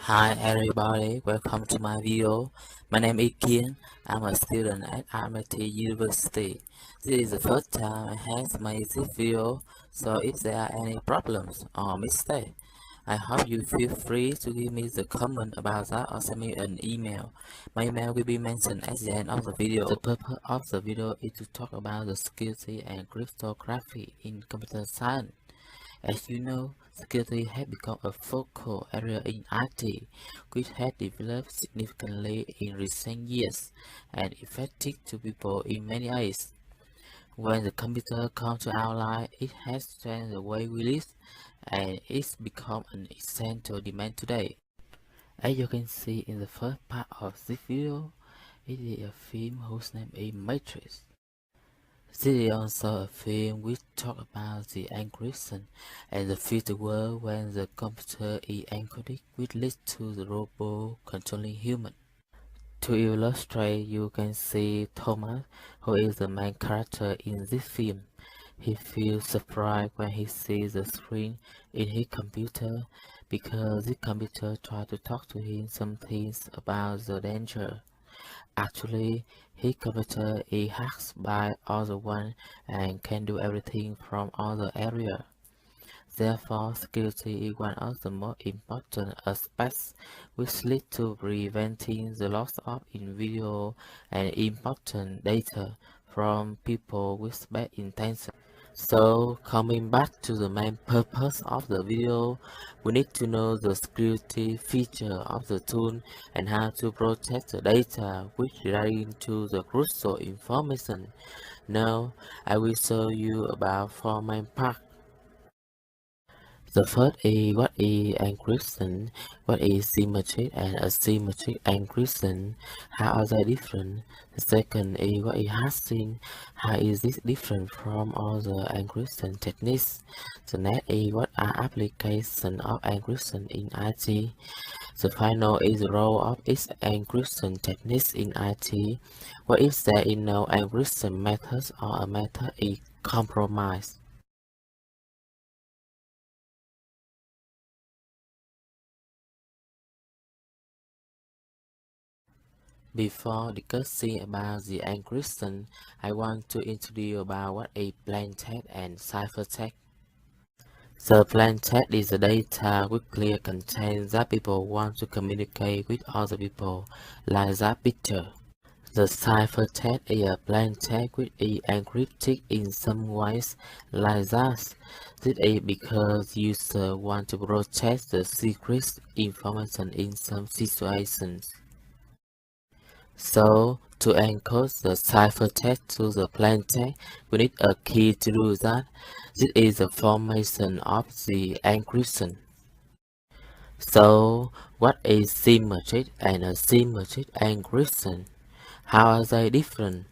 Hi everybody, welcome to my video. My name is Kien. I'm a student at MIT University. This is the first time I have made this video, so if there are any problems or mistakes, I hope you feel free to give me the comment about that or send me an email. My email will be mentioned at the end of the video. The purpose of the video is to talk about the security and cryptography in computer science. As you know, security has become a focal area in IT, which has developed significantly in recent years and affected to people in many ways. When the computer comes to our life, it has changed the way we live, and it's become an essential demand today. As you can see in the first part of this video, it is a film whose name is Matrix. This is also a film which talks about the encryption and the future world when the computer is encoded, which leads to the robot controlling human. To illustrate, you can see Thomas, who is the main character in this film. He feels surprised when he sees the screen in his computer because the computer tries to talk to him some things about the danger. Actually, his computer is hacked by other one and can do everything from other area. Therefore, security is one of the most important aspects which lead to preventing the loss of individual and important data from people with bad intentions. So, coming back to the main purpose of the video, we need to know the security feature of the tool and how to protect the data which relating to the crucial information. Now, I will show you about four main parts. The first is what is encryption, what is symmetric and asymmetric encryption, how are they different. The second is what is hashing, how is this different from other encryption techniques. The next is what are applications of encryption in IT. The final is the role of each encryption techniques in IT. What is there in no encryption methods or a method is compromised. Before discussing about the encryption, I want to introduce about what is plain text and ciphertext. The plain text is the data with clear content that people want to communicate with other people, like that picture. The ciphertext is a plain text which is encrypted in some ways, like that. This is because users want to protect the secret information in some situations. So, to encode the ciphertext to the plaintext, we need a key to do that. This is the formation of the encryption. So, what is symmetric and asymmetric encryption? How are they different?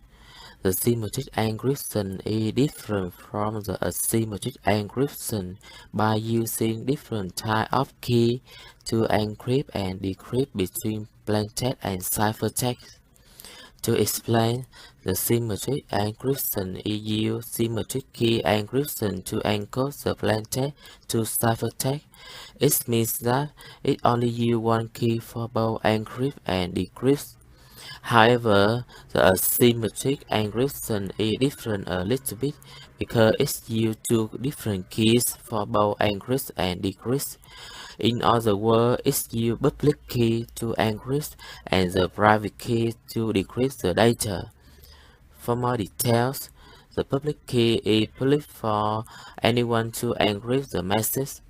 The symmetric encryption is different from the asymmetric encryption by using different types of key to encrypt and decrypt between plaintext and ciphertext. To explain, the symmetric encryption is use symmetric key encryption to encode the plaintext to ciphertext. It means that it only uses one key for both encrypt and decrypt. However, the asymmetric encryption is different a little bit because it uses two different keys for both encrypt and decrypt. In other words, it uses public key to encrypt and the private key to decrypt the data. For more details, the public key is public for anyone to encrypt the message,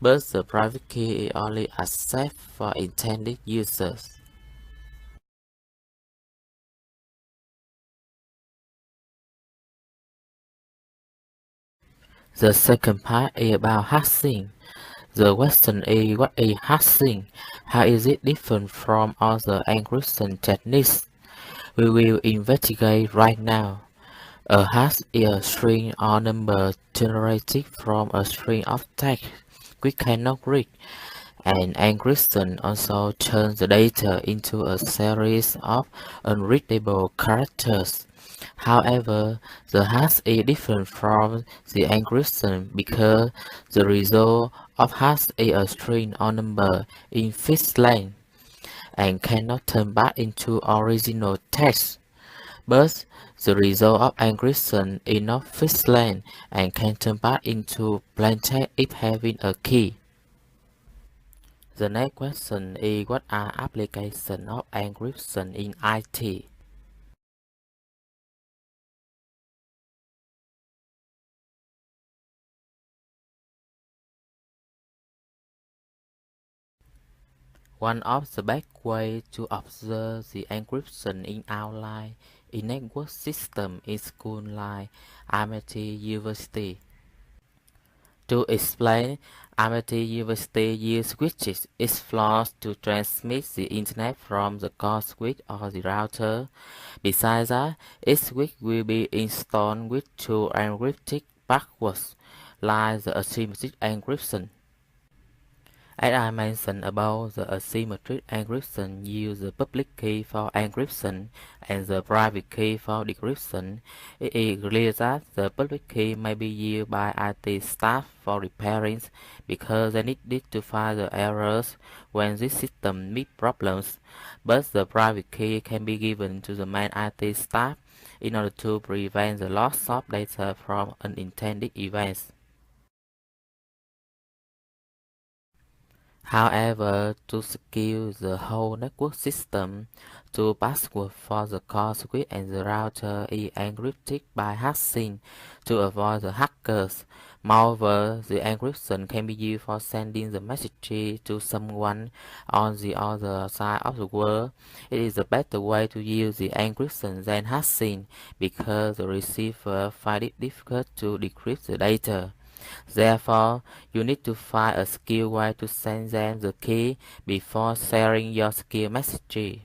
but the private key is only accessed for intended users. The second part is about hashing. The question is what is hashing? How is it different from other encryption techniques? We will investigate right now. A hash is a string or number generated from a string of text we cannot read. And encryption also turns the data into a series of unreadable characters. However, the hash is different from the encryption because the result of hash is a string or number in fixed length and cannot turn back into original text. But the result of encryption is not fixed length and can turn back into plain text if having a key. The next question is what are applications of encryption in IT? One of the best ways to observe the encryption in outline in network system is school like MIT University. To explain, MIT University uses switches its floors to transmit the internet from the core switch or the router. Besides that, each switch will be installed with two encrypted passwords, like the asymmetric encryption. As I mentioned above, the asymmetric encryption uses the public key for encryption and the private key for decryption. It is clear that the public key may be used by IT staff for repairing because they need to find the errors when this system meets problems, but the private key can be given to the main IT staff in order to prevent the loss of data from unintended events. However, to secure the whole network system, two passwords for the core switch and the router is encrypted by hashing to avoid the hackers. Moreover, the encryption can be used for sending the message to someone on the other side of the world. It is a better way to use the encryption than hashing because the receiver finds it difficult to decrypt the data. Therefore, you need to find a secure way to send them the key before sharing your secure message.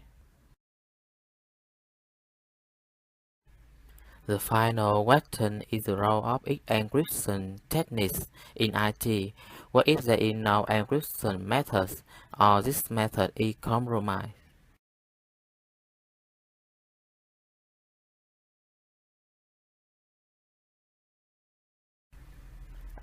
The final question is the role of encryption techniques in IT. What if there is no encryption method or this method is compromised?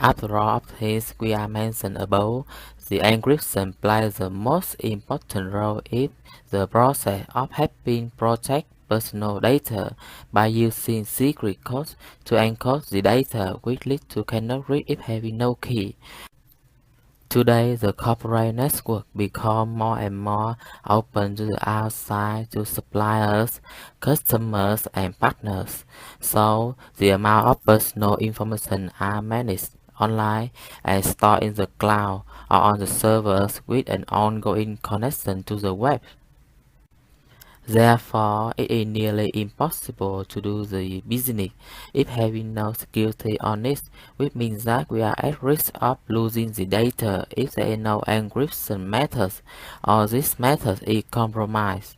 After all of these we are mentioned above, the encryption plays the most important role in the process of helping protect personal data by using secret codes to encode the data which leads to cannot read if having no key. Today, the corporate network become more and more open to the outside to suppliers, customers, and partners. So, the amount of personal information are managed online and stored in the cloud or on the servers with an ongoing connection to the web. Therefore, it is nearly impossible to do the business if having no security on it, which means that we are at risk of losing the data if there is no encryption method or this method is compromised.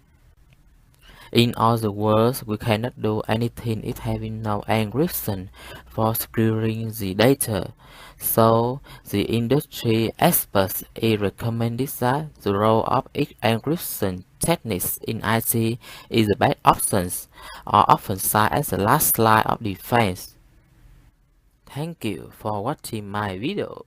In other words, we cannot do anything if having no encryption for securing the data. So, the industry experts recommended that the role of encryption techniques in IT is the best options, or often cited as the last line of defense. Thank you for watching my video.